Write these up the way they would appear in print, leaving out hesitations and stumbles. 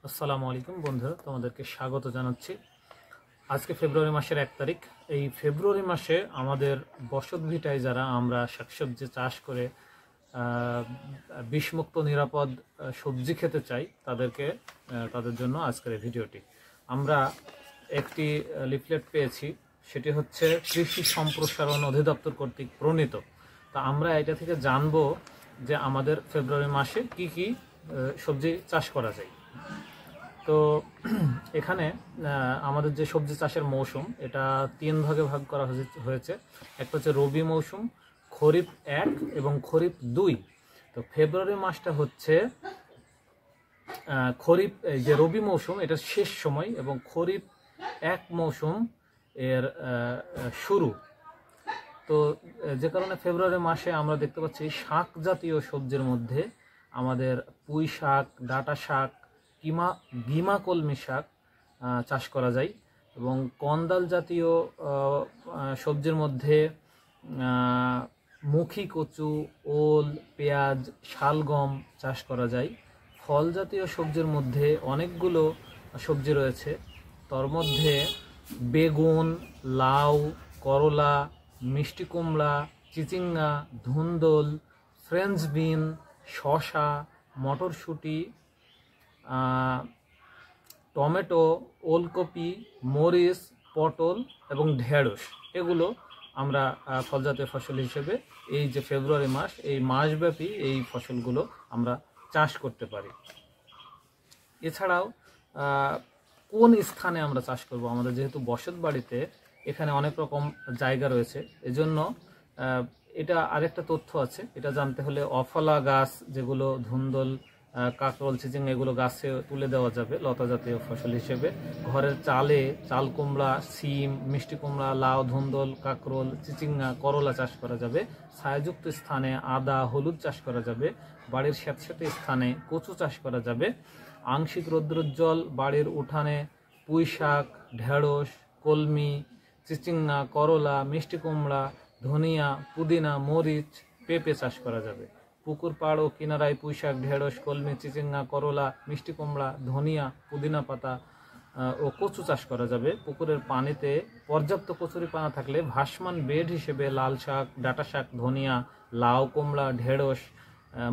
আসসালামু আলাইকুম বন্ধুরা, তোমাদেরকে স্বাগত জানাচ্ছি। আজকে ফেব্রুয়ারি মাসের 1 তারিখ। এই ফেব্রুয়ারি মাসে আমাদের বসত ভিটায় যারা আমরা শাকসবজি চাষ করে বিষমুক্ত নিরাপদ সবজি খেতে চাই তাদের জন্য আজকের এই ভিডিওটি। আমরা একটি লিফলেট পেয়েছি, সেটি হচ্ছে কৃষি সম্প্রসারণ অধিদপ্তর কর্তৃক প্রণীত। তা আমরা এটা থেকে জানবো যে আমাদের ফেব্রুয়ারি মাসে কি কি সবজি চাষ করা যায়। তো এখানে আমাদের যে সবজি চাষের মৌসুম, এটা 3 ভাগে ভাগ করা হয়েছে। একটা হচ্ছে রবি মৌসুম, খরিফ 1 এবং খরিফ 2। তো ফেব্রুয়ারি মাসটা হচ্ছে খরিফ, যে রবি মৌসুম এটা শেষ সময়, এবং খরিফ 1 মৌসুম এর শুরু। তো যে কারণে ফেব্রুয়ারি মাসে আমরা দেখতে পাচ্ছি শাক জাতীয় সবজির মধ্যে আমাদের পুঁই শাক, ডাঁটা শাক, গিমা কলমি শাক চাষ করা যায়, এবং কন্দাল জাতীয় সবজির মধ্যে মুখী কচু, ওল, পেঁয়াজ, শালগম চাষ করা যায়। ফল জাতীয় সবজির মধ্যে অনেকগুলো সবজি রয়েছে, তার মধ্যে বেগুন, লাউ, করলা, মিষ্টি কুমড়া, চিচিঙ্গা, ধুন্দল, ফ্রেঞ্চ বিন, শসা, মটরশুঁটি, টমেটো, ওলকপি, মরিচ, পটল এবং ঢেঁড়স, এগুলো আমরা ফল জাতীয় ফসল হিসেবে এই যে ফেব্রুয়ারি মাস, এই মাসব্যাপী এই ফসলগুলো আমরা চাষ করতে পারি। এছাড়াও কোন স্থানে আমরা চাষ করব, আমাদের যেহেতু বসত বাড়িতে এখানে অনেক রকম জায়গা রয়েছে, এজন্য এটা আরেকটা তথ্য আছে। এটা জানতে হলে অফলা গাছ, যেগুলো ধুন্দল, কাকরোল, চিচিঙ্গা, এগুলো গাছে তুলে দেওয়া যাবে লতা জাতীয় ফসল হিসেবে। ঘরের চালে চাল কুমড়া, সিম, মিষ্টি কুমড়া, লাউ, ধুন্দল, কাকরোল, চিচিঙ্গা, করলা চাষ করা যাবে। ছায়াযুক্ত স্থানে আদা, হলুদ চাষ করা যাবে। বাড়ির স্যাঁতস্যাঁতে স্থানে কচু চাষ করা যাবে। আংশিক রৌদ্রোজ্জ্বল বাড়ির উঠানে পুঁই শাক, ঢেঁড়স, কলমি, চিচিঙ্গা, করলা, মিষ্টি কুমড়া, ধনিয়া, পুদিনা, মরিচ, পেঁপে চাষ করা যাবে। পুকুর পাড় ও কিনারায় পুঁই শাক, ঢেঁড়স, কলমি, চিচিঙ্গা, করলা, মিষ্টি কুমড়া, ধনিয়া, পুদিনা পাতা ও কচু চাষ করা যাবে। পুকুরের পানিতে পর্যাপ্ত কচুরিপানা থাকলে ভাসমান বেড হিসেবে লাল শাক, ডাঁটা শাক, ধনিয়া, লাউ, কুমড়া, ঢেঁড়স,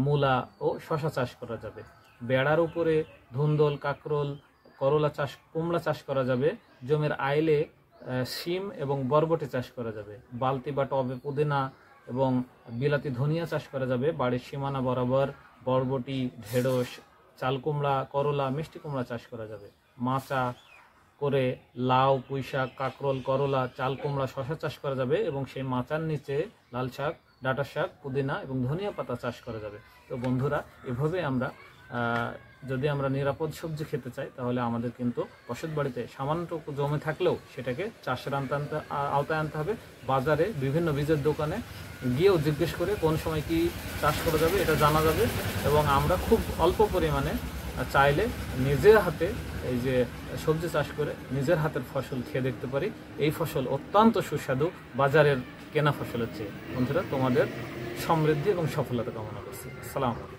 মূলা ও শসা চাষ করা যাবে। বেড়ার উপরে ধুন্দল, কাকরোল, করলা চাষ, কুমড়া চাষ করা যাবে। জমির আইলে শিম এবং বরবটি চাষ করা যাবে। বালতি বা টবে পুদিনা এবং বিলাতি ধনিয়া চাষ করা যাবে। বাড়ির সীমানা বরাবর বরবটি, ঢেঁড়স, চাল কুমড়া, করলা, মিষ্টি কুমড়া চাষ করা যাবে। মাচা করে লাউ, পুঁই শাক, কাকরোল, করলা, চাল কুমড়া, শসা চাষ করা যাবে, এবং সেই মাচার নিচে লাল শাক, ডাঁটা শাক, পুদিনা এবং ধনিয়া পাতা চাষ করা যাবে। তো বন্ধুরা, এভাবে আমরা যদি আমরা নিরাপদ সবজি খেতে চাই, তাহলে আমাদের কিন্তু বসত বাড়িতে সামান্যটুকু জমি থাকলেও সেটাকে চাষের আওতায় আনতে হবে। বাজারে বিভিন্ন বীজের দোকানে গিয়েও জিজ্ঞেস করে কোন সময় কি চাষ করা যাবে এটা জানা যাবে, এবং আমরা খুব অল্প পরিমাণে চাইলে নিজের হাতে এই যে সবজি চাষ করে নিজের হাতের ফসল খেয়ে দেখতে পারি। এই ফসল অত্যন্ত সুস্বাদু বাজারের কেনা ফসলের চেয়ে। বন্ধুরা, তোমাদের সমৃদ্ধি এবং সফলতা কামনা করছি। আসসালামু আলাইকুম।